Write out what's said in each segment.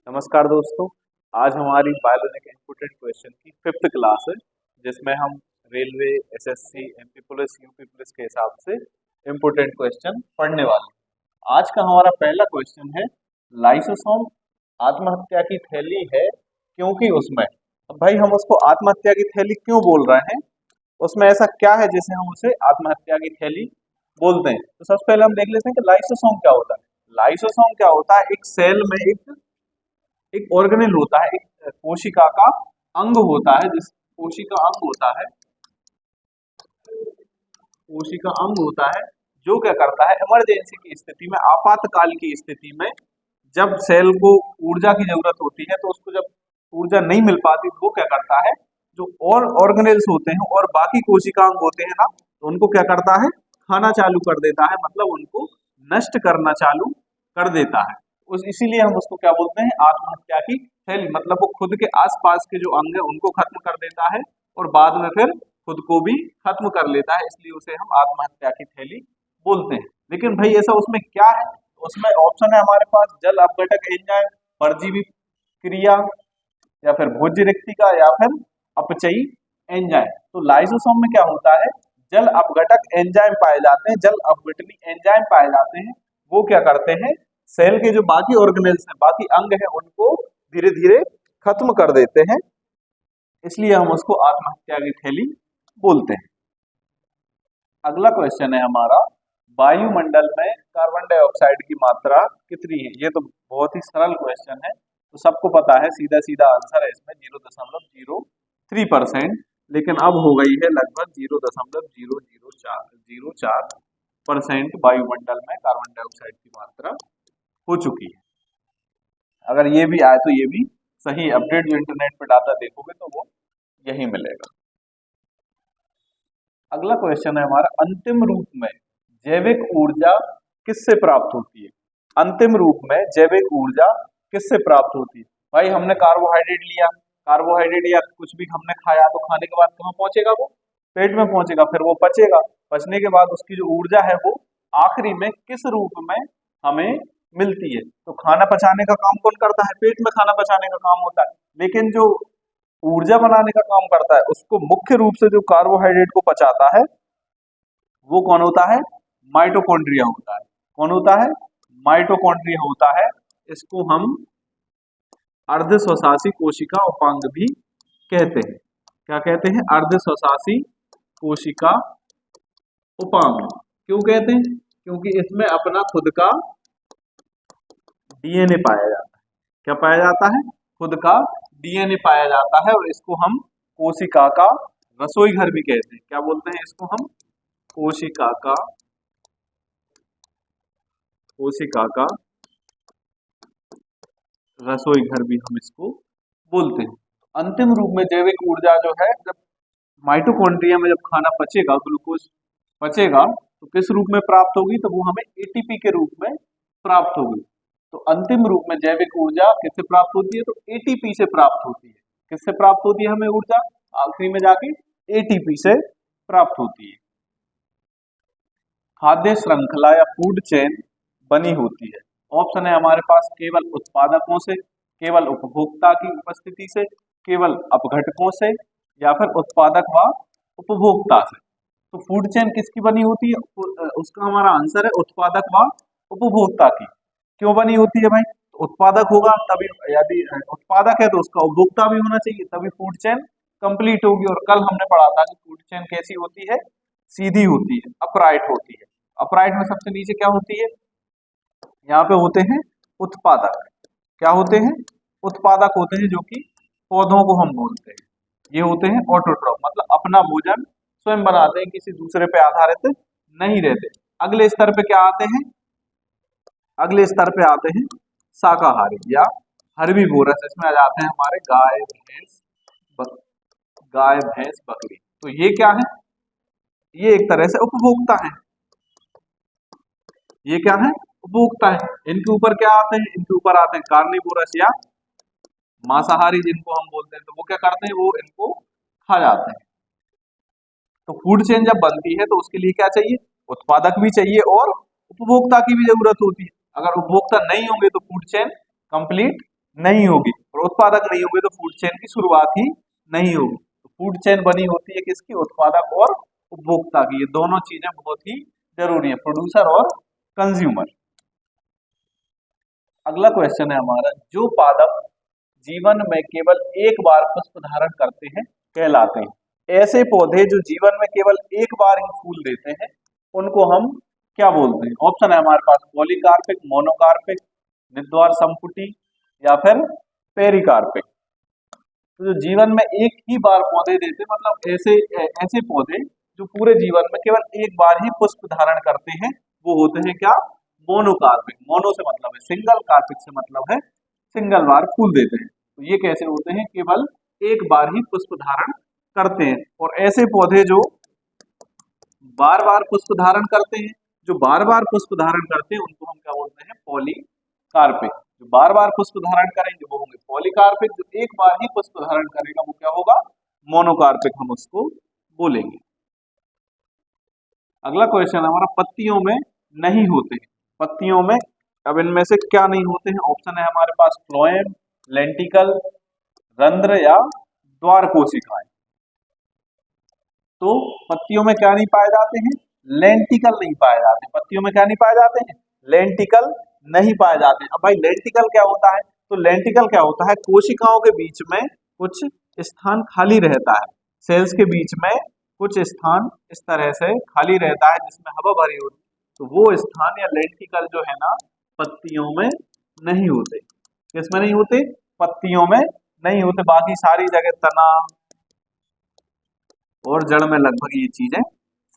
नमस्कार दोस्तों। आज हमारी बायोलॉजी के इम्पोर्टेंट क्वेश्चन की फिफ्थ क्लास है, जिसमें हम railway, SSC, MP police, UP police के हिसाब से इम्पोर्टेंट क्वेश्चन पढ़ने वाले हैं। आज का हमारा पहला क्वेश्चन है, लाइसोसोम आत्महत्या की थैली है क्योंकि उसमें। अब भाई हम उसको आत्महत्या की थैली क्यों बोल रहे हैं, उसमें ऐसा क्या है जिसे हम उसे आत्महत्या की थैली बोलते हैं। तो सबसे पहले हम देख लेते हैं कि लाइसोसोम क्या होता है। लाइसोसोम क्या होता है? एक सेल में एक ऑर्गेनेल होता है, एक कोशिका का अंग होता है, जिस कोशिका अंग होता है, कोशिका अंग होता है जो क्या करता है, इमरजेंसी की स्थिति में, आपातकाल की स्थिति में जब सेल को ऊर्जा की जरूरत होती है, तो उसको जब ऊर्जा नहीं मिल पाती तो वो क्या करता है, जो और ऑर्गेनेल्स होते हैं और बाकी कोशिका अंग होते हैं ना, तो उनको क्या करता है, खाना चालू कर देता है, मतलब उनको नष्ट करना चालू कर देता है। उस इसीलिए हम उसको क्या बोलते हैं, आत्महत्या की थैली। मतलब वो खुद के आसपास के जो अंग है उनको खत्म कर देता है और बाद में फिर खुद को भी खत्म कर लेता है, इसलिए उसे हम आत्महत्या की थैली बोलते हैं। लेकिन भाई ऐसा उसमें क्या है? उसमें ऑप्शन है हमारे पास, जल अपघटक एंजाइम, परजीवी क्रिया, या फिर भोज्य रिक्तिका, या फिर अपचयी एंजाइम। तो लाइसोसोम में क्या होता है, जल अपघटक एंजाइम पाए जाते हैं, जल अपघटनी एंजाइम पाए जाते हैं। वो क्या करते हैं, सेल के जो बाकी ऑर्गेनेल्स हैं, बाकी अंग हैं, उनको धीरे धीरे खत्म कर देते हैं, इसलिए हम उसको आत्महत्या की थैली बोलते हैं। अगला क्वेश्चन है हमारा, वायुमंडल में कार्बन डाइऑक्साइड की मात्रा कितनी है? ये तो बहुत ही सरल क्वेश्चन है, तो सबको पता है, सीधा सीधा आंसर है इसमें 0.03%, लेकिन अब हो गई है लगभग 0.0004% वायुमंडल में कार्बन डाइऑक्साइड की मात्रा हो चुकी है। अगर ये भी आए तो ये भी सही अपडेट, जो इंटरनेट पे डाटा देखोगे तो वो यही मिलेगा। अगला क्वेश्चन है हमारा, अंतिम रूप में जैविक ऊर्जा किससे प्राप्त होती है? अंतिम रूप में जैविक ऊर्जा किससे प्राप्त होती है? भाई हमने कार्बोहाइड्रेट लिया, कार्बोहाइड्रेट या कुछ भी हमने खाया, तो खाने के बाद कहाँ पहुंचेगा? वो पेट में पहुंचेगा, फिर वो पचेगा, पचने के बाद उसकी जो ऊर्जा है वो आखिरी में किस रूप में हमें मिलती है? तो खाना पचाने का काम कौन करता है? पेट में खाना पचाने का काम होता है, लेकिन जो ऊर्जा बनाने का काम करता है, उसको मुख्य रूप से जो कार्बोहाइड्रेट को पचाता है वो कौन होता है? माइटोकॉन्ड्रिया होता है। कौन होता है? माइटोकॉन्ड्रिया होता है। इसको हम अर्ध स्वशासी कोशिका उपांग भी कहते हैं। क्या कहते हैं? अर्ध स्वशासी कोशिका उपांग। क्यों कहते हैं? क्योंकि इसमें अपना खुद का डीएनए पाया जाता है। क्या पाया जाता है? खुद का डीएनए पाया जाता है, और इसको हम कोशिका का रसोई घर भी कहते हैं। क्या बोलते हैं इसको हम? कोशिका का रसोई घर भी हम इसको बोलते हैं। अंतिम रूप में जैविक ऊर्जा जो है, जब माइटोकॉन्ड्रिया में जब खाना पचेगा, ग्लूकोज पचेगा, तो किस रूप में प्राप्त होगी? तो वो हमें एटीपी के रूप में प्राप्त होगी। तो अंतिम रूप में जैविक ऊर्जा किससे प्राप्त होती है? तो एटीपी से प्राप्त होती है। किससे प्राप्त होती है हमें ऊर्जा? आखिरी में जाके एटीपी से प्राप्त होती है। खाद्य श्रृंखला या फूड चेन बनी होती है। ऑप्शन है हमारे पास, केवल उत्पादकों से, केवल उपभोक्ता की उपस्थिति से, केवल अपघटकों से, या फिर उत्पादक व उपभोक्ता से। तो फूड चेन किसकी बनी होती है? उसका हमारा आंसर है उत्पादक व उपभोक्ता की। क्यों बनी होती है भाई? तो उत्पादक होगा तभी, यदि उत्पादक है तो उसका उपभोक्ता भी होना चाहिए, तभी फूड चेन कंप्लीट होगी। और कल हमने पढ़ा था कि फूड चेन कैसी होती है? सीधी होती है, अपराइट होती है। अपराइट में सबसे नीचे क्या होती है? यहाँ पे होते हैं उत्पादक। क्या होते हैं? उत्पादक होते हैं, जो कि पौधों को हम बोलते हैं। ये होते हैं ऑटोट्रॉफ, मतलब अपना भोजन स्वयं बनाते हैं, किसी दूसरे पे आधारित नहीं रहते। अगले स्तर पे क्या आते हैं? अगले स्तर पे आते हैं शाकाहारी या हर्बीवोरस। इसमें आ जाते हैं हमारे गाय, भैंस, बकरी। तो ये क्या है? ये एक तरह से उपभोक्ता है। ये क्या है? उपभोक्ता है। इनके ऊपर क्या आते हैं? इनके ऊपर आते हैं कार्निवोरस या मांसाहारी, जिनको हम बोलते हैं। तो वो क्या करते हैं? वो इनको खा जाते हैं। तो फूड चेन जब बनती है तो उसके लिए क्या चाहिए? उत्पादक भी चाहिए और उपभोक्ता की भी जरूरत होती है। अगर उपभोक्ता नहीं होंगे तो फूड चेन कंप्लीट नहीं होगी, और उत्पादक नहीं होंगे तो फूड चेन की शुरुआत ही नहीं होगी। तो फूड चेन बनी होती है किसकी? उत्पादक और उपभोक्ता की। ये दोनों चीजें बहुत ही जरूरी है, प्रोड्यूसर और कंज्यूमर। अगला क्वेश्चन है हमारा, जो पादप जीवन में केवल एक बार पुष्प धारण करते हैं कहलाते हैं। ऐसे पौधे जो जीवन में केवल एक बार ही फूल देते हैं उनको हम क्या बोलते हैं? ऑप्शन है हमारे पास पॉलीकार्पिक, मोनोकार्पिक, निद्वार संपुटी या फिर पेरिकार्पिक। तो जो जीवन में एक ही बार पौधे देते हैं, मतलब ऐसे ऐसे पौधे जो पूरे जीवन में केवल एक बार ही पुष्प धारण करते हैं, वो होते हैं क्या? मोनोकार्पिक। मोनो से मतलब है सिंगल, कार्पिक से मतलब है सिंगल बार फूल देते हैं। तो ये कैसे होते हैं? केवल एक बार ही पुष्प धारण करते हैं। और ऐसे पौधे जो बार बार पुष्प धारण करते हैं, जो बार बार पुष्प धारण करते हैं उनको हम क्या बोलते हैं? पॉलीकार्पिक। जो बार बार पुष्प धारण करेंगे वो होंगे पॉलीकार्पिक। जो एक बार ही पुष्प धारण करेगा वो क्या होगा? मोनोकार्पिक हम उसको बोलेंगे। अगला क्वेश्चन हमारा, पत्तियों में नहीं होते हैं। पत्तियों में अब इनमें से क्या नहीं होते हैं? ऑप्शन है हमारे पास फ्लोएम, लेंटिकल, रंध्र या द्वार कोशिकाएं। तो पत्तियों में क्या नहीं पाए जाते हैं? लेंटिकल नहीं पाए जाते हैं। पत्तियों में क्या नहीं पाए जाते हैं? लेंटिकल नहीं पाए जाते हैं। अब भाई लेंटिकल क्या होता है? तो लेंटिकल क्या होता है? कोशिकाओं के बीच में कुछ स्थान खाली रहता है, सेल्स के बीच में कुछ स्थान इस तरह से खाली रहता है जिसमें हवा भरी होती है। तो वो स्थान या लेंटिकल जो है ना, पत्तियों में नहीं होते। किसमें नहीं होते? पत्तियों में नहीं होते। बाकी सारी जगह तना और जड़ में लगभग ये चीजें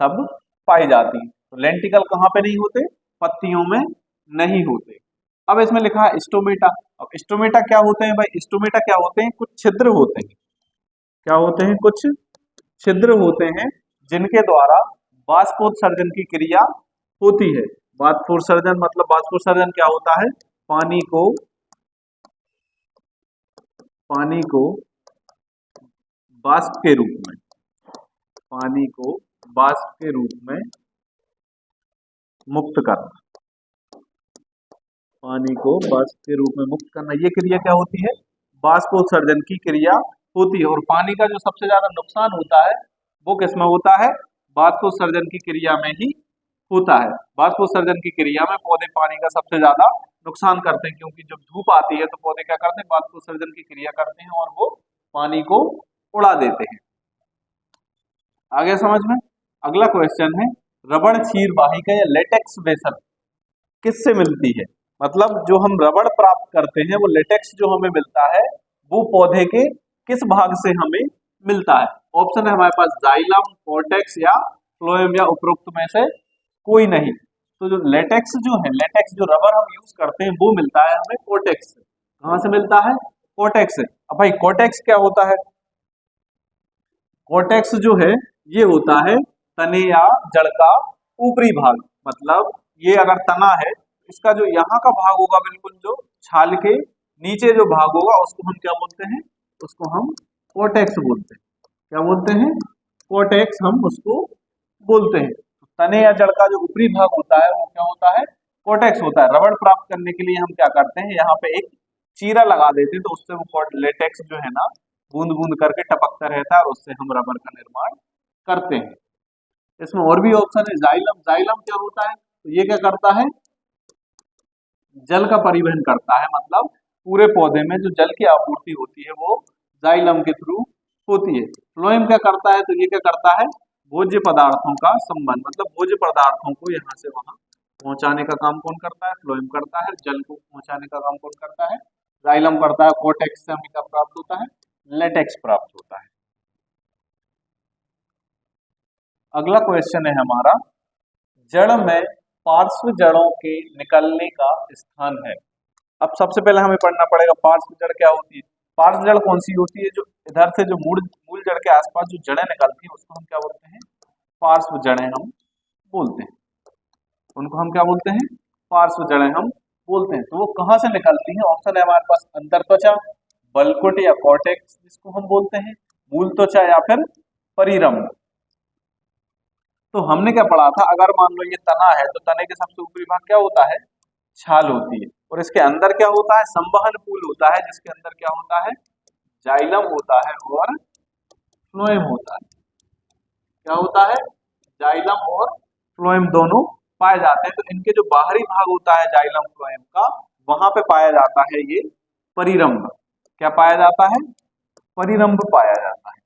सब पाई जाती हैं। तो लेंटिकल कहाँ पे नहीं होते? पत्तियों में नहीं होते। अब इसमें लिखा है स्टोमेटा। अब स्टोमेटा क्या होते हैं भाई? स्टोमेटा क्या होते हैं? कुछ छिद्र होते हैं। क्या होते हैं? कुछ छिद्र होते हैं जिनके द्वारा बाष्पोत्सर्जन की क्रिया होती है। बाष्पोत्सर्जन मतलब, बाष्पोत्सर्जन क्या होता है? पानी को वाष्प के रूप में, पानी को वाष्प के रूप में मुक्त करना। पानी को वाष्प के रूप में मुक्त करना, ये क्रिया क्या होती है? बाष्पोत्सर्जन की क्रिया होती है। और पानी का जो सबसे ज्यादा नुकसान होता है वो किसमें होता है? बाष्पोत्सर्जन की क्रिया में ही होता है। बाष्पोत्सर्जन की क्रिया में पौधे पानी का सबसे ज्यादा नुकसान करते हैं, क्योंकि जब धूप आती है तो पौधे क्या करते हैं? बाष्पोत्सर्जन की क्रिया करते हैं और वो पानी को उड़ा देते हैं। आगे समझ में। अगला क्वेश्चन है, रबड़ क्षीर वाहिका या लेटेक्स वेसल किससे मिलती है? मतलब जो हम रबड़ प्राप्त करते हैं, वो लेटेक्स जो हमें मिलता है वो पौधे के किस भाग से हमें मिलता है? ऑप्शन है हमारे पास जाइलम, कोर्टेक्स या फ्लोएम या उपरोक्त में से कोई नहीं। तो जो लेटेक्स जो है, लेटेक्स जो रबर हम यूज करते हैं वो मिलता है हमें कोर्टेक्स से। कहां से मिलता है? कोर्टेक्स से। अब भाई कोर्टेक्स क्या होता है? कोर्टेक्स जो है ये होता है तने या जड़ का ऊपरी भाग। मतलब ये अगर तना है, इसका जो यहाँ का भाग होगा, बिल्कुल जो छाल के नीचे जो भाग होगा उसको हम क्या बोलते हैं? उसको हम कोर्टेक्स बोलते हैं। क्या बोलते हैं? कोर्टेक्स हम उसको बोलते हैं। तो तने या जड़ का जो ऊपरी भाग होता है वो क्या होता है? कोर्टेक्स होता है। रबड़ प्राप्त करने के लिए हम क्या करते हैं? यहाँ पे एक चीरा लगा देते हैं, तो उससे वो लेटेक्स जो है ना, बूंद बूंद करके टपकता रहता है और उससे हम रबर का निर्माण करते हैं। इसमें और भी ऑप्शन है, जाइलम। जाइलम क्या होता है? तो ये क्या करता है? जल का परिवहन करता है। मतलब पूरे पौधे में जो जल की आपूर्ति होती है वो जाइलम के थ्रू होती है। फ्लोएम क्या करता है? तो ये क्या करता है? भोज्य पदार्थों का संबंध, मतलब भोज्य पदार्थों को यहाँ से वहां पहुंचाने का काम कौन करता है? फ्लोएम करता है। जल को पहुंचाने का काम कौन करता है? जाइलम करता है। कोर्टेक्स से हमें क्या प्राप्त होता है? लेटेक्स प्राप्त होता है। अगला क्वेश्चन है हमारा, जड़ में पार्श्व जड़ों के निकलने का स्थान है। अब सबसे पहले हमें पढ़ना पड़ेगा पार्श्व जड़ क्या होती है। पार्श्व जड़ कौन सी होती है? जो इधर से जो मूल मूल जड़ के आसपास जो जड़ें निकलती हैं उसको हम क्या बोलते हैं? पार्श्व जड़ें हम बोलते हैं। उनको हम क्या बोलते हैं? पार्श्व जड़ें हम बोलते हैं। तो वो कहाँ से निकलती हैं? ऑप्शन है हमारे पास अंतर त्वचा, बलकुट या कॉर्टेक्स जिसको हम बोलते हैं, मूल त्वचा या फिर परिरंभ। तो हमने क्या पढ़ा था? अगर मान लो ये तना है तो तने के सबसे ऊपरी भाग क्या होता है? छाल होती है। और इसके अंदर क्या होता है, संवहन पूल होता है, जिसके अंदर क्या होता है, जाइलम होता है और फ्लोएम होता है। क्या होता है, जाइलम और फ्लोएम दोनों पाए जाते हैं। तो इनके जो बाहरी भाग होता है जाइलम फ्लोएम का, वहां पे पाया जाता है ये परिरंभ। क्या पाया जाता है, परिरंभ पाया जाता है।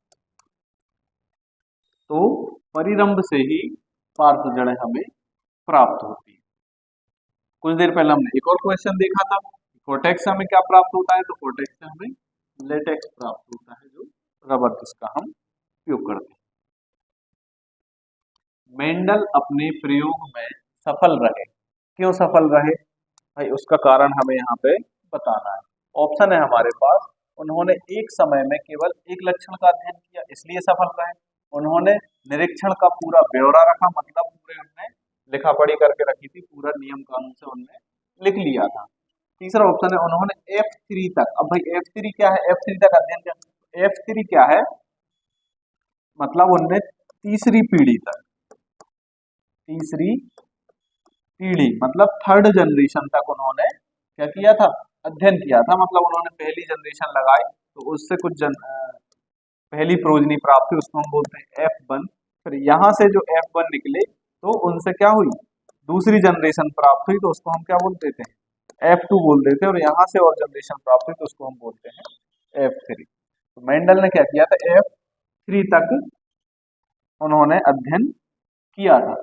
तो परिरंभ से ही पार्श्व जड़ें हमें प्राप्त होती है। कुछ देर पहले हमने एक और क्वेश्चन देखा था, कोर्टेक्स से हमें क्या प्राप्त होता है, तो कोर्टेक्स से हमें लेटेक्स प्राप्त होता है, जो रबर जिसका हम उपयोग करते हैं। मेंडल अपने प्रयोग में सफल रहे, क्यों सफल रहे भाई, उसका कारण हमें यहाँ पे बताना है। ऑप्शन है हमारे पास, उन्होंने एक समय में केवल एक लक्षण का अध्ययन किया इसलिए सफल रहे, उन्होंने निरीक्षण का पूरा ब्यौरा रखा, मतलब पूरे उन्होंने लिखा पढ़ी करके रखी थी, पूरा नियम कानून से उन्होंने लिख लिया था। तीसरा ऑप्शन है उन्होंने F3 तक, अब भाई F3 क्या है, F3 तक अध्ययन किया। F3 क्या है, मतलब उनने तीसरी पीढ़ी तक, तीसरी पीढ़ी मतलब थर्ड जनरेशन तक उन्होंने क्या किया था, अध्ययन किया था। मतलब उन्होंने पहली जनरेशन लगाई तो उससे कुछ पहली प्रोजनी प्राप्त हुई, उसको हम बोलते हैं F1। फिर यहाँ से जो F1 निकले तो उनसे क्या हुई, दूसरी जनरेशन प्राप्त हुई, तो उसको हम क्या बोलते थे, F2 बोलते थे। और यहाँ से और जनरेशन प्राप्त हुई तो उसको हम बोलते हैं F3। तो मेंडल ने क्या किया था, F3 तक उन्होंने अध्ययन किया था।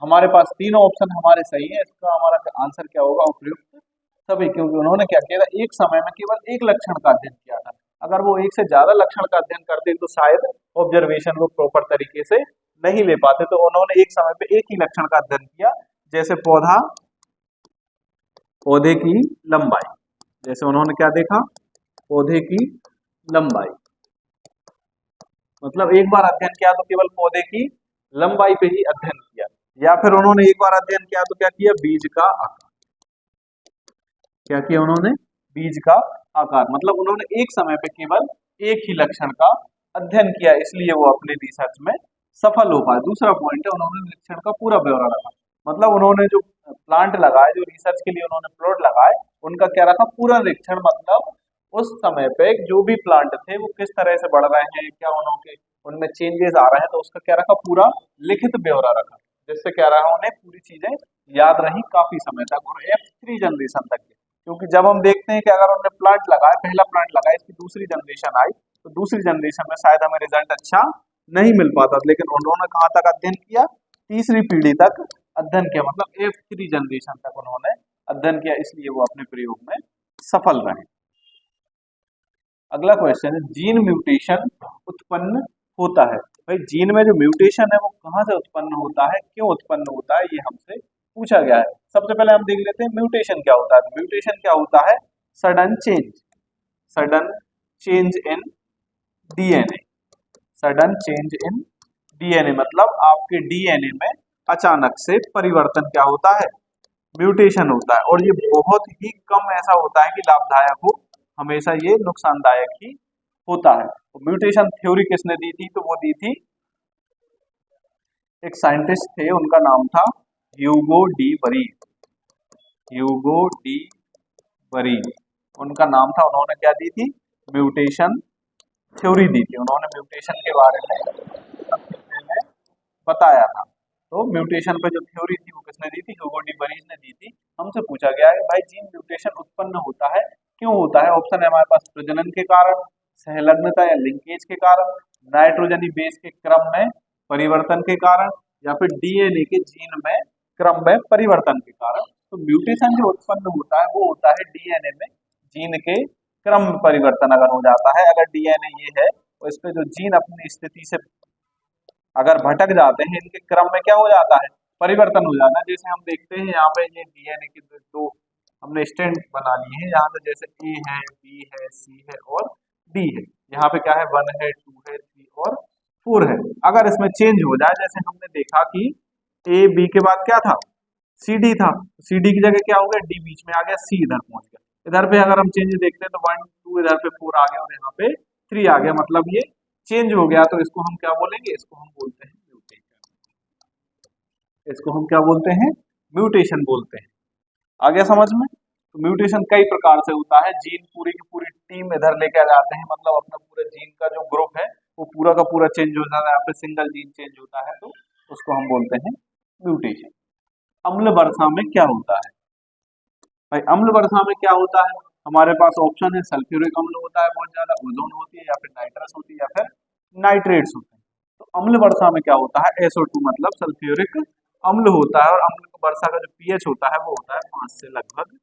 हमारे पास तीनों ऑप्शन हमारे सही है, इसका हमारा आंसर क्या होगा, उपयुक्त सभी, क्योंकि उन्होंने क्या किया था, एक समय में केवल एक लक्षण का अध्ययन किया था। अगर वो एक से ज्यादा लक्षण का अध्ययन करते तो शायद ऑब्जर्वेशन को प्रॉपर तरीके से नहीं ले पाते। तो उन्होंने एक समय पे एक ही लक्षण का अध्ययन किया, जैसे पौधे की लंबाई, जैसे उन्होंने क्या देखा, पौधे की लंबाई, मतलब एक बार अध्ययन किया तो केवल पौधे की लंबाई पे ही अध्ययन किया। या फिर उन्होंने एक बार अध्ययन किया तो क्या किया, बीज का आकार, क्या किया उन्होंने, बीज का आकार, मतलब उन्होंने एक समय पे केवल एक ही लक्षण का अध्ययन किया, इसलिए वो अपने रिसर्च में सफल हो पाए। दूसरा पॉइंट है, उन्होंने निरीक्षण का पूरा ब्यौरा रखा, मतलब उन्होंने जो प्लांट लगाए, जो रिसर्च के लिए उन्होंने प्लॉट लगाए, उनका क्या रखा, पूरा निरीक्षण, मतलब उस समय पे जो भी प्लांट थे वो किस तरह से बढ़ रहे हैं, क्या उनमें चेंजेस आ रहे हैं, तो उसका क्या रखा, पूरा लिखित ब्यौरा रखा, जिससे क्या रहा, उन्हें पूरी चीजें याद रही काफी समय तक और F3 जनरेशन तक। क्योंकि जब हम देखते हैं कि अगर उन्होंने प्लांट लगाया, पहला प्लांट लगाया, इसकी दूसरी जनरेशन आई, तो दूसरी जनरेशन में शायद हमें रिजल्ट अच्छा नहीं मिल पाता, लेकिन उन्होंने कहाँ तक अध्ययन किया, तीसरी पीढ़ी तक अध्ययन किया, मतलब F3 जनरेशन तक उन्होंने अध्ययन किया, इसलिए वो अपने प्रयोग में सफल रहे। अगला क्वेश्चन है, जीन म्यूटेशन उत्पन्न होता है। भाई जीन में जो म्यूटेशन है वो कहाँ से उत्पन्न होता है, क्यों उत्पन्न होता है, ये हमसे पूछा गया है। सबसे पहले हम देख लेते हैं म्यूटेशन क्या होता है। तो म्यूटेशन क्या होता है, sudden change in DNA, sudden change in DNA, मतलब आपके डीएनए में अचानक से परिवर्तन क्या होता है, म्यूटेशन होता है। और ये बहुत ही कम ऐसा होता है कि लाभदायक हो, हमेशा ये नुकसानदायक ही होता है। तो म्यूटेशन थ्योरी किसने दी थी, तो वो दी थी एक साइंटिस्ट थे, उनका नाम था ह्यूगो डी बरी, ह्यूगो डी बरी उनका नाम था। उन्होंने क्या दी थी, म्यूटेशन थ्योरी दी थी, उन्होंने म्यूटेशन के बारे में बताया था। तो म्यूटेशन पे जो थ्योरी थी वो किसने दी थी, ह्यूगो डी बरीज ने दी थी। हमसे पूछा गया है भाई जीन म्यूटेशन उत्पन्न होता है, क्यों होता है। ऑप्शन है हमारे पास, प्रजनन के कारण, सहलग्नता या लिंकेज के कारण, नाइट्रोजनी बेस के क्रम में परिवर्तन के कारण, या फिर डीएनए के जीन में क्रम में परिवर्तन के कारण। तो म्यूटेशन जो उत्पन्न होता है वो होता है डीएनए में जीन के क्रम में परिवर्तन अगर हो जाता है। अगर डीएनए ये है तो इस पे जो जीन अपनी स्थिति से अगर भटक जाते हैं, इनके क्रम में क्या हो जाता है, परिवर्तन हो जाता है। जैसे हम देखते हैं यहाँ पे ये डीएनए के दो हमने स्टैंड बना लिए हैं, यहाँ पे जैसे ए है, बी है, सी है और डी है। यहाँ पे क्या है, 1 है, 2 है, 3 और 4 है। अगर इसमें चेंज हो जाए, जैसे हमने देखा कि ए बी के बाद क्या था, सी डी था, सी डी की जगह क्या हो गया, डी बीच में आ गया, सी इधर पहुंच गया। इधर पे अगर हम चेंज देखते हैं तो 1 2 इधर पे 4 आ गया और यहाँ पे 3 आ गया, मतलब ये चेंज हो गया। तो इसको हम क्या बोलेंगे, इसको हम बोलते हैं म्यूटेशन, इसको हम क्या बोलते हैं, म्यूटेशन बोलते हैं। आ गया समझ में। तो म्यूटेशन कई प्रकार से होता है, जीन पूरी की पूरी टीम इधर लेके आ जाते हैं, मतलब अपना पूरा जीन का जो ग्रुप है वो पूरा का पूरा चेंज हो जाता है, या फिर सिंगल जीन चेंज होता है, तो उसको हम बोलते हैं म्यूटेशन। अम्ल वर्षा में क्या होता है? भाई अम्ल वर्षा में क्या होता है? हमारे पास ऑप्शन है, सल्फ्यूरिक अम्ल होता है बहुत ज्यादा, ओजोन होती है, या फिर नाइट्रस होती है, या फिर नाइट्रेट्स होते हैं। तो अम्ल वर्षा में क्या होता है? SO2 मतलब सल्फ्यूरिक अम्ल होता है, और अम्ल वर्षा का जो पीएच होता है वो होता है 5 से लगभग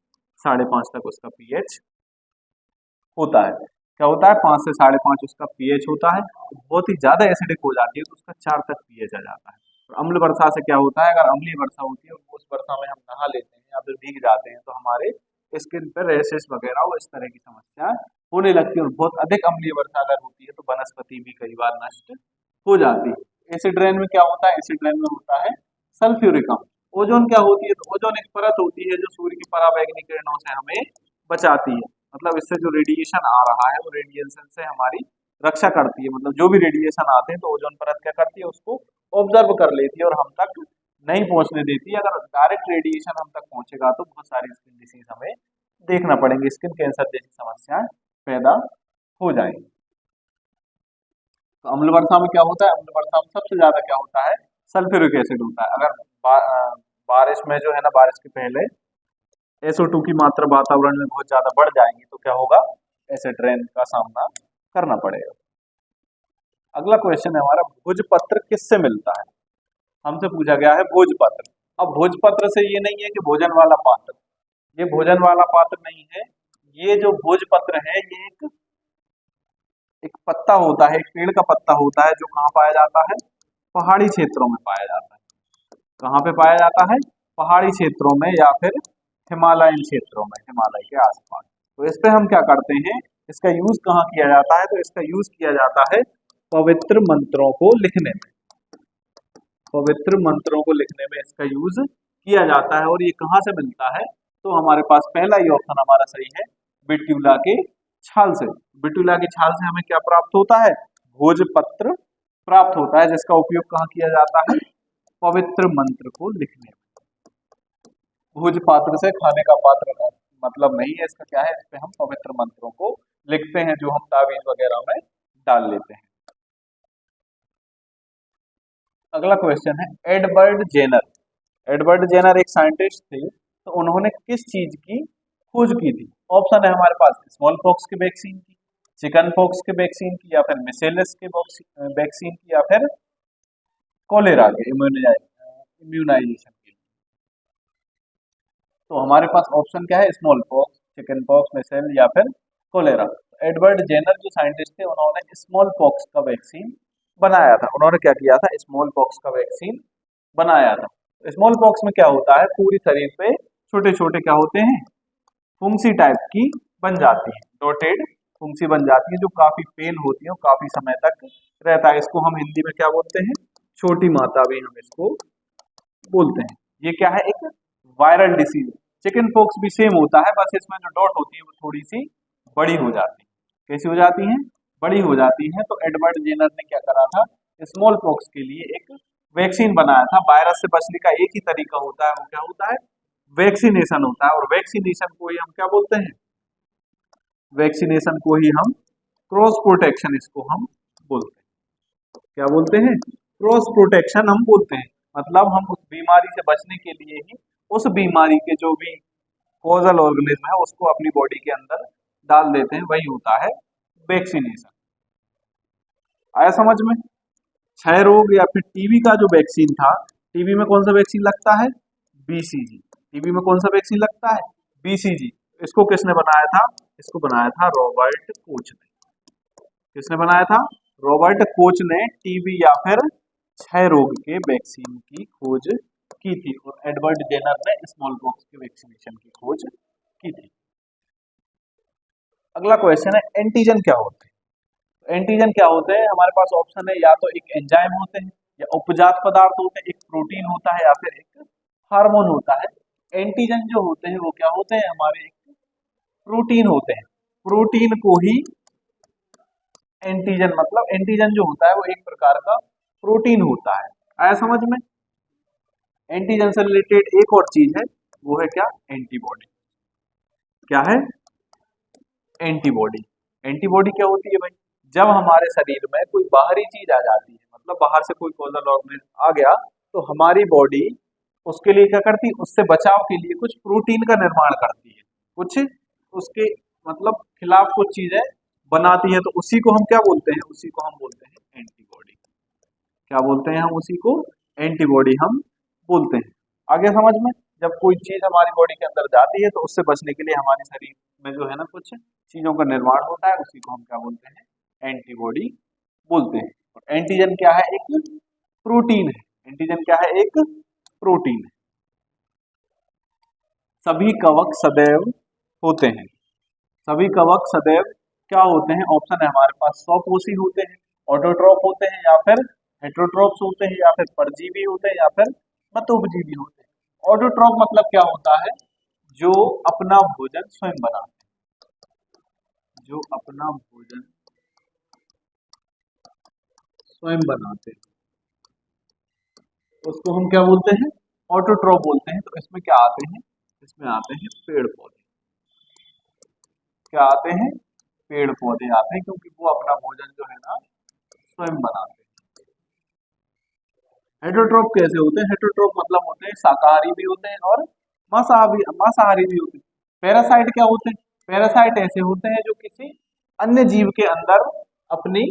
5.5 तक उसका पीएच होता है। क्या होता है? 5 से 5.5 उसका पीएच होता है। बहुत ही ज्यादा एसिडिक हो जाती है तो उसका 4 तक पीएच आ जाता है। और अम्ल वर्षा से क्या होता है? अगर अम्लीय वर्षा होती है और उस वर्षा में हम नहा लेते हैं या फिर भीग जाते हैं, तो हमारे स्किन पर रैशेस वगैरह और इस तरह की समस्या होने लगती है। और बहुत अधिक अम्लीय वर्षा अगर होती है तो वनस्पति भी कई बार नष्ट हो जाती है। एसिड रेन में क्या होता है? एसिड रेन में होता है सल्फ्यूरिक अम्ल। ओजोन क्या होती है? तो ओजोन एक परत होती है जो सूर्य की पराबैंगनी किरणों से हमें बचाती है। मतलब इससे जो रेडिएशन आ रहा है वो रेडिएशन से हमारी रक्षा करती है। मतलब जो भी रेडिएशन आते हैं तो ओजोन परत क्या करती है? उसको ऑब्जर्व कर लेती है और हम तक नहीं पहुंचने देती है। अगर डायरेक्ट रेडिएशन हम तक पहुंचेगा तो बहुत सारी स्किन डिसीज हमें देखना पड़ेंगे, स्किन कैंसर जैसी समस्याएं पैदा हो जाएंगी। तो अम्ल वर्षा में क्या होता है? अम्ल वर्षा में सबसे ज्यादा क्या होता है? सल्फ्यूरिक एसिड होता है। अगर बारिश में जो है ना, बारिश के पहले SO2 की मात्रा वातावरण में बहुत ज्यादा बढ़ जाएंगी तो क्या होगा? एसिड रेन का सामना करना पड़ेगा। अगला क्वेश्चन है हमारा, भोजपत्र किससे मिलता है? हमसे पूछा गया है भोजपत्र। अब भोजपत्र से ये नहीं है कि भोजन वाला पात्र, ये भोजन वाला पात्र नहीं है। ये जो भोजपत्र है ये एक एक पत्ता होता है, एक पेड़ का पत्ता होता है जो कहाँ पाया जाता है? पहाड़ी क्षेत्रों में पाया जाता है। कहाँ पे पाया जाता है? पहाड़ी क्षेत्रों में या फिर हिमालयन क्षेत्रों में, हिमालय के आसपास। तो इस पे हम क्या करते हैं? इसका यूज कहाँ किया जाता है? तो इसका यूज किया जाता है पवित्र मंत्रों को लिखने में। पवित्र मंत्रों को लिखने में इसका यूज किया जाता है। और ये कहाँ से मिलता है? तो हमारे पास पहला ही ऑप्शन हमारा सही है, बिट्यूला के छाल से। बिट्यूला की छाल से हमें क्या प्राप्त होता है? भोजपत्र प्राप्त होता है, जिसका उपयोग कहाँ किया जाता है? पवित्र मंत्र को लिखने में। भोज पात्र से खाने का पात्र का मतलब नहीं है इसका। क्या है? इस पे हम पवित्र मंत्रों को लिखते हैं जो हम ताबीज वगैरह में डाल लेते हैं। अगला क्वेश्चन है, एडवर्ड जेनर। एडवर्ड जेनर एक साइंटिस्ट थे, तो उन्होंने किस चीज की खोज की थी? ऑप्शन है हमारे पास, स्मॉल पॉक्स के वैक्सीन की, चिकन पॉक्स के वैक्सीन की, या फिर मिसेलस के वैक्सीन की, या फिर कोलेरा के इम्यूनाइजेशन की। तो हमारे पास ऑप्शन क्या है? Small pox, chicken pox, measles, या फिर कोलेरा। एडवर्ड जेनर जो साइंटिस्ट थे उन्होंने स्मॉल पॉक्स का वैक्सीन बनाया था। उन्होंने क्या किया था? स्मॉल पॉक्स का वैक्सीन बनाया था। स्मॉल पॉक्स में क्या होता है? पूरी शरीर पे छोटे छोटे क्या होते हैं? फुंसी टाइप की बन जाती है, डॉटेड फुंसी बन जाती है, जो काफी पेन होती है और काफी समय तक रहता है। इसको हम हिंदी में क्या बोलते हैं? छोटी माता भी हम इसको बोलते हैं। ये क्या है? एक वायरल डिसीज। चिकन पॉक्स भी सेम होता है, बस इसमें जो डॉट होती है वो थोड़ी सी बड़ी हो जाती है। कैसी हो जाती है? बड़ी हो जाती है। तो एडवर्ड जेनर ने क्या करा था? स्मॉल पॉक्स के लिए एक वैक्सीन बनाया था। वायरस से बचने का एक ही तरीका होता है, वो क्या होता है? वैक्सीनेशन होता है। और वैक्सीनेशन को ही हम क्या बोलते हैं? वैक्सीनेशन को ही हम क्रॉस प्रोटेक्शन इसको हम बोलते हैं। क्या बोलते हैं? क्रॉस प्रोटेक्शन हम बोलते हैं। मतलब हम उस बीमारी से बचने के लिए ही उस बीमारी के जो भी कॉजल ऑर्गेनिज्म है उसको अपनी बॉडी के अंदर डाल देते हैं, वही होता है वैक्सीनेशन। आया समझ में? क्षय रोग या फिर टीबी का जो वैक्सीन था, टीबी में कौन सा वैक्सीन लगता है? BCG। टीबी में कौन सा वैक्सीन लगता है? BCG। इसको किसने बनाया था? इसको बनाया था रॉबर्ट कोच ने। किसने बनाया था? रॉबर्ट कोच ने टीबी या फिर क्षय रोग के वैक्सीन की खोज की थी। और एडवर्ड जेनर ने स्मॉल पॉक्स के वैक्सीनेशन की खोज की थी। अगला क्वेश्चन है, एंटीजन क्या होते हैं? एंटीजन क्या होते हैं? हमारे पास ऑप्शन है, या तो एक एंजाइम होते हैं, या उपजात पदार्थ होते हैं, एक प्रोटीन होता है, या फिर एक हार्मोन होता है। एंटीजन जो होते हैं वो क्या होते हैं? हमारे एक प्रोटीन होते हैं। प्रोटीन को ही एंटीजन, मतलब एंटीजन जो होता है वो एक प्रकार का प्रोटीन होता है। आया समझ में? एंटीजन से रिलेटेड एक और चीज है, वो है क्या? एंटीबॉडी। क्या है? एंटीबॉडी। एंटीबॉडी क्या होती है भाई? जब हमारे शरीर में कोई बाहरी चीज आ जाती है, मतलब बाहर से कोई कॉजल ऑर्गेनिज्म आ गया, तो हमारी बॉडी उसके लिए क्या करती है? उससे बचाव के लिए कुछ प्रोटीन का निर्माण करती है, कुछ उसके मतलब खिलाफ कुछ चीजें बनाती है, तो उसी को हम क्या बोलते हैं? उसी को हम बोलते हैं एंटीबॉडी। क्या बोलते हैं हम? उसी को एंटीबॉडी हम बोलते हैं। आगे समझ में? जब कोई चीज हमारी बॉडी के अंदर जाती है, तो उससे बचने के लिए हमारे शरीर में जो है ना कुछ चीजों का निर्माण होता है, उसी को हम क्या बोलते हैं? एंटीबॉडी बोलते हैं। और एंटीजन क्या है? एक प्रोटीन है। एंटीजन क्या है? एक प्रोटीन है। सभी कवक सदैव होते हैं। सभी कवक सदैव क्या होते हैं? ऑप्शन है हमारे पास, स्वपोषी होते हैं, ऑटोट्रॉप होते हैं, या फिर हेटरोट्रॉप्स होते हैं, या फिर परजीवी होते हैं, या फिर मतोपजीवी होते हैं। ऑटोट्रॉप मतलब क्या होता है? जो अपना भोजन स्वयं बनाते हैं, जो अपना भोजन स्वयं बनाते हैं, उसको हम क्या बोलते हैं? ऑटोट्रॉप बोलते हैं। तो इसमें क्या आते हैं? इसमें आते हैं पेड़ पौधे। क्या आते हैं? पेड़ पौधे आते हैं, क्योंकि वो अपना भोजन जो है ना स्वयं बनाते हैं। हेटरोट्रॉप कैसे होते हैं? हेटरोट्रॉप मतलब होते हैं शाकाहारी भी होते हैं और मांसाहारी भी होते हैं। पैरासाइट क्या होते हैं? पैरासाइट ऐसे होते हैं जो किसी अन्य जीव के अंदर अपनी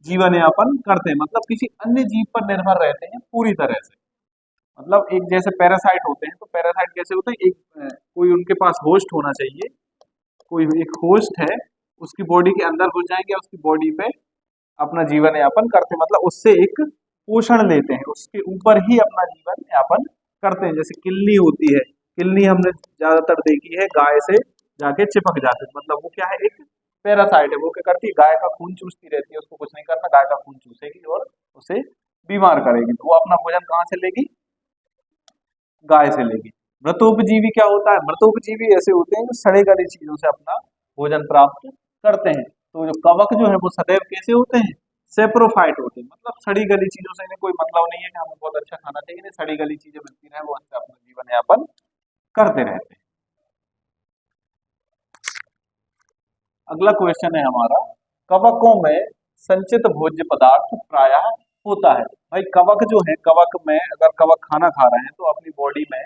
जीवन यापन करते हैं, मतलब किसी अन्य जीव पर निर्भर रहते हैं पूरी तरह से। मतलब एक जैसे पैरासाइट होते हैं, तो पैरासाइट कैसे होते हैं? कोई उनके पास होस्ट होना चाहिए, कोई एक होस्ट है, उसकी बॉडी के अंदर घुस जाएंगे, उसकी बॉडी पे अपना जीवन यापन करते हैं, मतलब उससे एक पोषण लेते हैं, उसके ऊपर ही अपना जीवन यापन करते हैं। जैसे किल्ली होती है, किल्ली हमने ज्यादातर देखी है गाय से जाके चिपक जाते हैं, मतलब वो क्या है? एक पैरासाइट है। वो क्या करती है? गाय का खून चूसती रहती है, उसको कुछ नहीं करना, गाय का खून चूसेगी और उसे बीमार करेगी। तो वो अपना भोजन कहाँ से लेगी? गाय से लेगी। मृतोपजीवी क्या होता है? मृतोपजीवी ऐसे होते हैं जो सड़े गले चीजों से अपना भोजन प्राप्त करते हैं। तो जो कवक जो है वो सदैव कैसे होते हैं? सेप्रोफाइट होते हैं, मतलब सड़ी गली चीजों से इन्हें कोई मतलब नहीं है कि हमें बहुत अच्छा खाना चाहिए, इन्हें सड़ी गली चीजें मिलती रहे, वो उससे अपना जीवन यापन करते रहते हैं। अगला क्वेश्चन है हमारा, कवकों में संचित भोज्य पदार्थ प्रायः होता है। भाई कवक जो है, कवक में अगर कवक खाना खा रहे हैं तो अपनी बॉडी में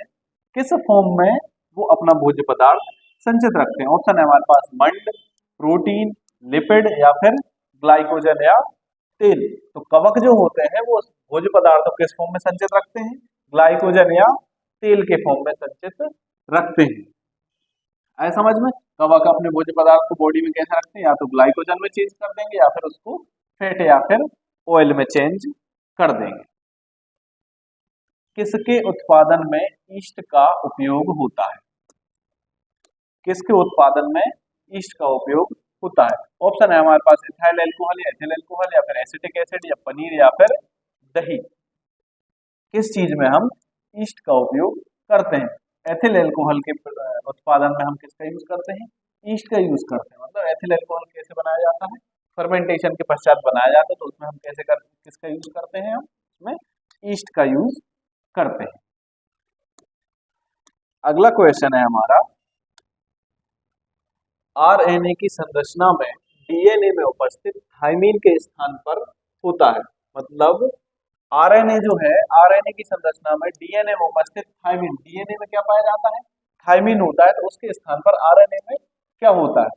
किस फॉर्म में वो अपना भोज्य पदार्थ संचित रखते हैं? ऑप्शन है हमारे पास, मंड, प्रोटीन, लिपिड, या फिर ग्लाइकोजन या तेल। तो कवक जो होते हैं वो भोज्य पदार्थ किस फॉर्म में संचित रखते हैं? ग्लाइकोजन या तेल के फॉर्म में संचित रखते हैं। आए समझ में? कवक अपने भोज्य पदार्थ को बॉडी में कैसे रखते हैं? या तो ग्लाइकोजन में चेंज कर देंगे, या फिर उसको फैट या फिर ऑयल में चेंज कर देंगे। किसके उत्पादन में ईस्ट का उपयोग होता है? किसके उत्पादन में ईस्ट का उपयोग होता है? ऑप्शन है हमारे पास, इथाइल अल्कोहल या एथिल अल्कोहल, या फिर एसिटिक एसिड, या पनीर, या फिर दही। किस चीज में हम ईस्ट का उपयोग करते हैं? एथिल अल्कोहल के उत्पादन में हम किसका यूज करते हैं? ईस्ट का यूज करते हैं। मतलब एथिल अल्कोहल कैसे बनाया जाता है? फर्मेंटेशन के पश्चात बनाया जाता है, तो उसमें हम कैसे करते, किसका यूज करते हैं? हम उसमें ईस्ट का यूज करते हैं। अगला क्वेश्चन है हमारा, आरएनए की संरचना में डीएनए में उपस्थित थाइमीन के स्थान पर होता है। मतलब आरएनए जो है, आरएनए की संरचना में डीएनए में उपस्थित थाइमीन, डीएनए में क्या पाया जाता है? थाइमीन होता है। तो उसके स्थान पर आरएनए में क्या होता है?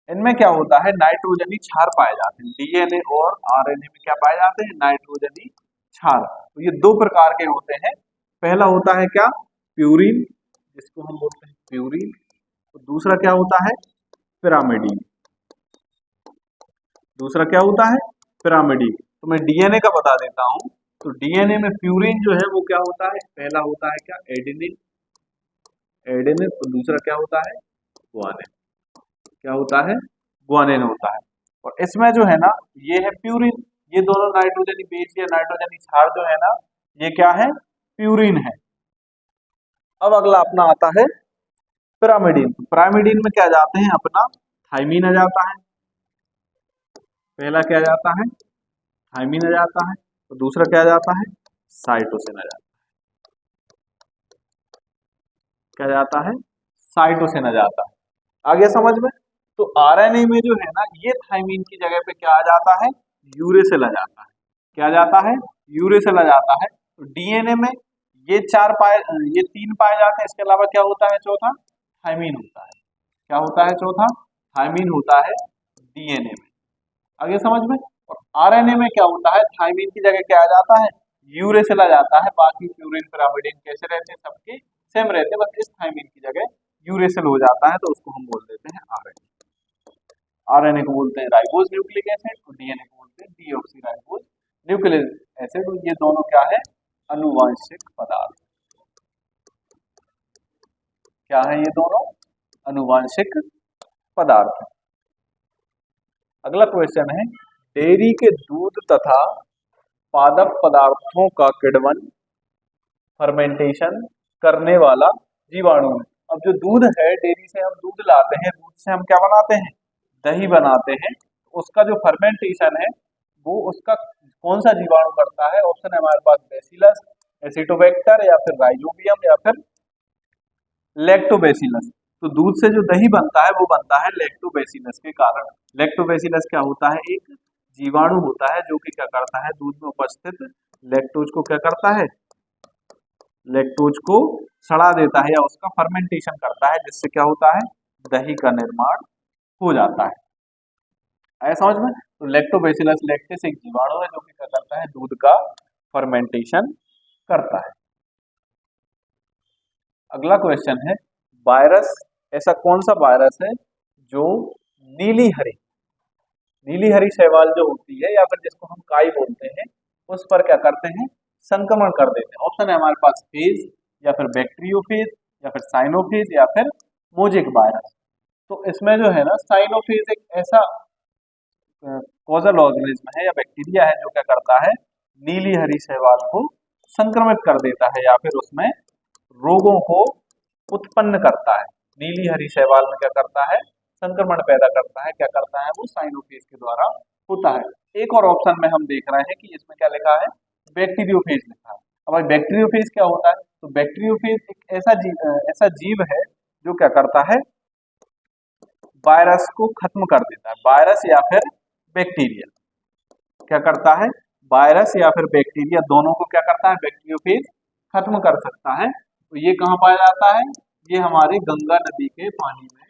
इनमें क्या होता है? नाइट्रोजनी क्षार पाए जाते हैं। डीएनए और आरएनए में क्या पाए जाते हैं? नाइट्रोजनी क्षार। तो ये दो प्रकार के होते हैं। पहला होता है क्या? प्यूरिन, जिसको हम बोलते हैं प्यूरिन। तो दूसरा क्या होता है? पिरामिडीन। दूसरा क्या होता है? पिरामिडीन। तो मैं डीएनए का बता देता हूं। तो डीएनए में प्यूरिन जो है वो क्या होता है? पहला होता है क्या? Adenine, adenine. और दूसरा क्या होता है? ग्वानिन। क्या होता है? ग्वानिन होता है। और इसमें जो है ना, ये है प्यूरिन। ये दोनों नाइट्रोजनी बेस या नाइट्रोजनी क्षार जो है ना, ये क्या है? प्यूरिन है। अब अगला अपना आता है पिरामिडीन। पिरामिडीन में क्या जाते हैं? अपना थाइमीन आ जाता है। पहला क्या जाता है? थाइमीन आ जाता है। तो दूसरा क्या जाता है? साइटोसिन आ जाता है। क्या जाता है? साइटोसिन आ जाता है। आ गया समझ में? तो आरएनए में जो है ना, ये थायमीन की जगह पे क्या आ जाता है, यूरेसिल आ जाता है। क्या आ जाता है, यूरेसिल आ जाता है। तो डीएनए में ये ये 3 पाए जाते हैं, इसके अलावा क्या होता है चौथा, थायमीन होता है। क्या होता है चौथा, थायमीन होता है डीएनए में। आगे समझ में? और आरएनए में क्या होता है, थायमीन की जगह क्या आ जाता है, यूरेसिल आ जाता है। बाकी प्यूरिन पिरामिडिन कैसे रहते हैं, सबके सेम रहते हैं, बस इस थायमीन की जगह यूरेसिल हो जाता है, तो उसको हम बोल देते हैं आरएनए। आरएनए को बोलते हैं राइबोज न्यूक्लिक एसिड, और डीएनए को बोलते हैं डीऑक्सी राइबोज न्यूक्लिक एसिड। तो ये दोनों क्या है, अनुवांशिक पदार्थ। क्या है ये दोनों, अनुवांशिक पदार्थ। अगला क्वेश्चन है, डेयरी के दूध तथा पादप पदार्थों का किण्वन फर्मेंटेशन करने वाला जीवाणु है। अब जो दूध है, डेयरी से हम दूध लाते हैं, दूध से हम क्या बनाते हैं, दही बनाते हैं। उसका जो फर्मेंटेशन है वो उसका कौन सा जीवाणु करता है, ऑप्शन है हमारे पास बेसिलस, एसिटोबैक्टर, या फिर राइजोबियम, या फिर लैक्टोबैसिलस। तो दूध से जो दही बनता है वो बनता है लैक्टोबैसिलस के कारण। लैक्टोबैसिलस क्या होता है, एक जीवाणु होता है जो कि क्या करता है, दूध में उपस्थित लैक्टोज को क्या करता है, लैक्टोज को सड़ा देता है, या उसका फर्मेंटेशन करता है, जिससे क्या होता है, दही का निर्माण हो जाता है। आया समझ में? तो लैक्टोबैसिलस लैक्टिस एक जीवाणु है जो कि क्या करता है, दूध का फर्मेंटेशन करता है। अगला क्वेश्चन है, वायरस, ऐसा कौन सा वायरस है जो नीली हरी शैवाल जो होती है, या फिर जिसको हम काई बोलते हैं, उस पर क्या करते हैं, संक्रमण कर देते हैं। ऑप्शन है हमारे पास फेज, या फिर बैक्टीरियोफेज, या फिर साइनोफेज, या फिर मोजेक वायरस। तो इसमें जो है ना, साइनोफेज एक ऐसा कॉजल ऑर्गेनिज्म है या बैक्टीरिया है जो क्या करता है, नीली हरी शैवाल को संक्रमित कर देता है, या फिर उसमें रोगों को उत्पन्न करता है। नीली हरी शैवाल में क्या करता है, संक्रमण पैदा करता है। क्या करता है वो, साइनोफेज के द्वारा होता है। एक और ऑप्शन में हम देख रहे हैं कि इसमें क्या लिखा है, बैक्टीरियोफेज लिखा है। अब भाई बैक्टीरियोफेज क्या होता है, तो बैक्टीरियोफेज एक ऐसा जीव है जो क्या करता है, वायरस को खत्म कर देता है। वायरस या फिर बैक्टीरिया क्या करता है, वायरस या फिर बैक्टीरिया दोनों को क्या करता है, बैक्टीरियोफेज खत्म कर सकता है। तो ये कहाँ पाया जाता है, ये हमारे गंगा नदी के पानी में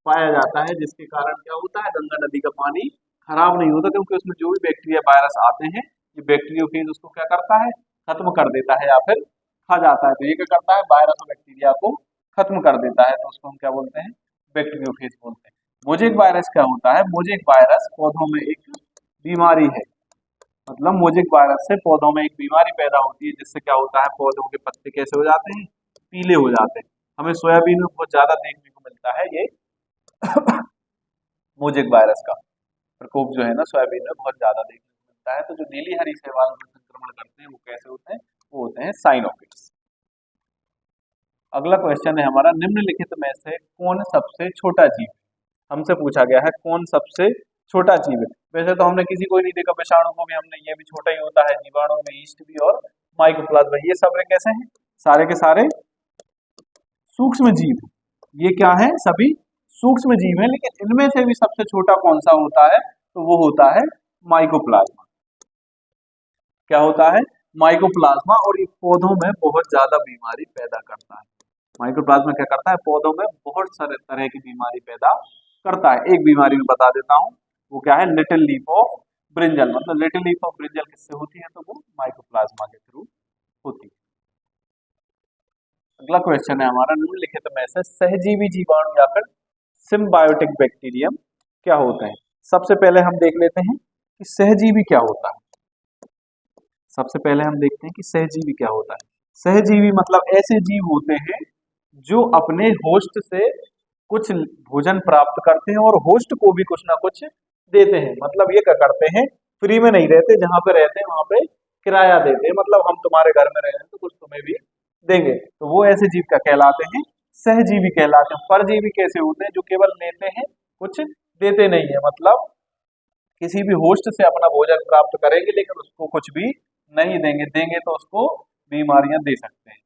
पाया जाता है, जिसके कारण क्या होता है, गंगा नदी का पानी खराब नहीं होता, क्योंकि उसमें जो भी बैक्टीरिया वायरस आते हैं, ये बैक्टीरियोफेज उसको क्या करता है, खत्म कर देता है या फिर खा जाता है। तो ये क्या करता है, वायरस और बैक्टीरिया को खत्म कर देता है, तो उसको हम क्या बोलते हैं, बैक्टीरियोफेज बोलते हैं। मोजेक वायरस क्या होता है, मोजेक वायरस पौधों में एक बीमारी है। मतलब मोजेक वायरस से पौधों में एक बीमारी पैदा होती है, जिससे क्या होता है, पौधों के पत्ते कैसे हो जाते हैं, पीले हो जाते हैं। हमें सोयाबीन में बहुत ज्यादा देखने को मिलता है ये मोजेक वायरस का प्रकोप जो है ना, सोयाबीन में बहुत ज्यादा देखने को मिलता है। तो जो नीली हरी शैवाल में संक्रमण करते हैं वो कैसे होते हैं, वो होते हैं साइनोफिल्स। अगला क्वेश्चन है हमारा, निम्नलिखित में से कौन सबसे छोटा जीव है। हमसे पूछा गया है कौन सबसे छोटा जीव है। वैसे तो हमने किसी को ही नहीं देखा, विषाणु को भी हमने, ये भी छोटा ही होता है, जीवाणु में ईस्ट भी और माइकोप्लाज्मा, ये सब कैसे हैं, सारे के सारे सूक्ष्म जीव। ये क्या है, सभी सूक्ष्म जीव है, लेकिन इनमें से भी सबसे छोटा कौन सा होता है, तो वो होता है माइकोप्लाज्मा। क्या होता है, माइकोप्लाज्मा। और ये पौधों में बहुत ज्यादा बीमारी पैदा करता है। माइकोप्लाज्मा क्या करता है, पौधों में बहुत सारे तरह की बीमारी पैदा करता है। एक बीमारी में बता देता हूँ, वो क्या है, लिटिल लीफ ऑफ ब्रिंजल। मतलब लिटिल लीफ ऑफ ब्रिंजल किससे होती है, तो वो माइकोप्लाज्मा के थ्रू होती है। अगला क्वेश्चन है हमारा, निम्नलिखित में से सहजीवी जीवाणु या फिर सिम्बायोटिक बैक्टीरियम क्या होते हैं। सबसे पहले हम देख लेते हैं कि सहजीवी क्या होता है। सबसे पहले हम देखते हैं कि सहजीवी क्या होता है। सहजीवी मतलब ऐसे जीव होते हैं जो अपने होस्ट से कुछ भोजन प्राप्त करते हैं और होस्ट को भी कुछ ना कुछ देते हैं। मतलब ये क्या करते हैं, फ्री में नहीं रहते, जहां पे रहते हैं वहां पे किराया देते हैं। मतलब हम तुम्हारे घर में रह रहे हैं तो कुछ तुम्हें भी देंगे। तो वो ऐसे जीव क्या कहलाते हैं, सहजीवी कहलाते हैं। परजीवी कैसे होते हैं, जो केवल लेते हैं, कुछ देते नहीं है। मतलब किसी भी होस्ट से अपना भोजन प्राप्त करेंगे लेकिन उसको कुछ भी नहीं देंगे, देंगे तो उसको बीमारियां दे सकते हैं।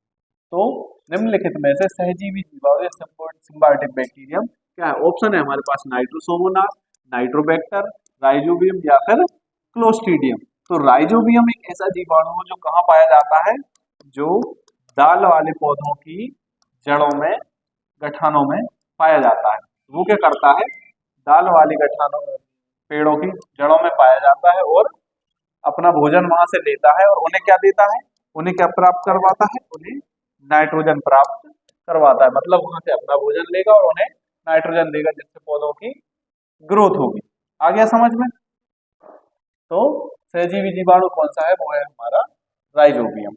तो निम्नलिखित में से सहजीवी जीवाणु या सिम्बायोटिक बैक्टीरियम क्या है? ऑप्शन है हमारे पास नाइट्रोसोमोनास, नाइट्रोबैक्टर, राइजोबियम या फिर क्लोस्ट्रीडियम। तो राइजोबियम एक ऐसा जीवाणु है जो कहाँ पाया जाता है? जो दाल वाले पौधों की जड़ों में, गठानों में पाया जाता है। वो क्या करता है? दाल वाली गठानों, पेड़ों की जड़ों में पाया जाता है और अपना भोजन वहां से लेता है और उन्हें क्या देता है? उन्हें क्या प्राप्त करवाता है? उन्हें नाइट्रोजन प्राप्त करवाता है। मतलब वहां से अपना भोजन लेगा और उन्हें नाइट्रोजन देगा, जिससे पौधों की ग्रोथ होगी। आ गया समझ में? तो सहजीवी जीवाणु कौन सा है? वो है हमारा राइजोबियम।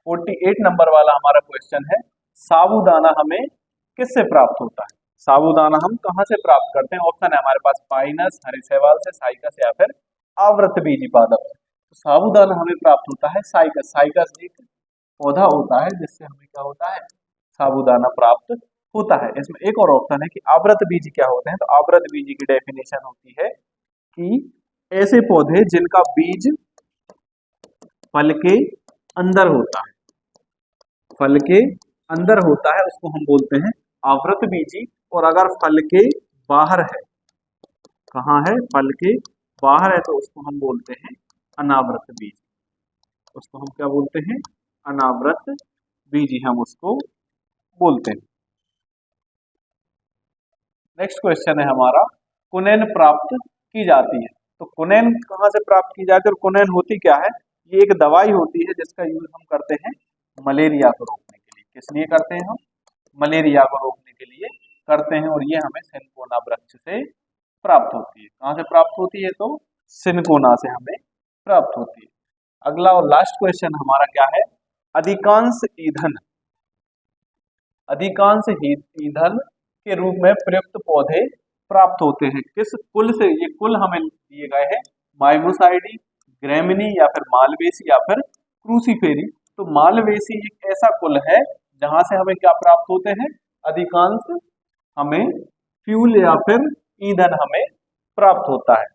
48 नंबर वाला हमारा क्वेश्चन है, साबूदाना हमें किससे प्राप्त होता है? साबूदाना हम कहाँ से प्राप्त करते हैं? ऑप्शन है हमारे पास पाइनस, हरे शैवाल से, साइकस या फिर आवृत बीजी पादप से। तो साबूदाना हमें प्राप्त होता है साइकस। साइकस एक पौधा होता है जिससे हमें क्या होता है? साबूदाना प्राप्त होता है। इसमें एक और ऑप्शन है कि आवृत बीजी क्या होते हैं? तो आवृत बीजी की डेफिनेशन होती है कि ऐसे पौधे जिनका बीज फल के अंदर होता है, फल के अंदर होता है, उसको हम बोलते हैं आवृत बीजी। और अगर फल के बाहर है, कहाँ है? फल के बाहर है, तो उसको हम बोलते हैं अनावृत बीज। उसको हम क्या बोलते हैं? अनावृत बीजी हम उसको बोलते हैं। नेक्स्ट क्वेश्चन है हमारा, कुनैन प्राप्त की जाती है। तो कुनैन कहाँ से प्राप्त की जाती है और कुनैन होती क्या है? ये एक दवाई होती है जिसका यूज हम करते हैं मलेरिया को रोकने के लिए। किस लिए करते हैं हम? मलेरिया को रोकने के लिए करते हैं। और ये हमें सिनकोना वृक्ष से प्राप्त होती है। कहाँ से प्राप्त होती है? तो सिनकोना से हमें प्राप्त होती है। अगला और लास्ट क्वेश्चन हमारा क्या है? अधिकांश ईंधन, अधिकांश ईंधन के रूप में प्रयुक्त पौधे प्राप्त होते हैं किस कुल से? ये कुल हमें दिए गए हैं, माइमोसाइडी, ग्रेमिनी या फिर मालवेसी या फिर क्रूसीफेरी। तो मालवेसी एक ऐसा कुल है जहां से हमें क्या प्राप्त होते हैं? अधिकांश हमें फ्यूल या फिर ईंधन हमें प्राप्त होता है।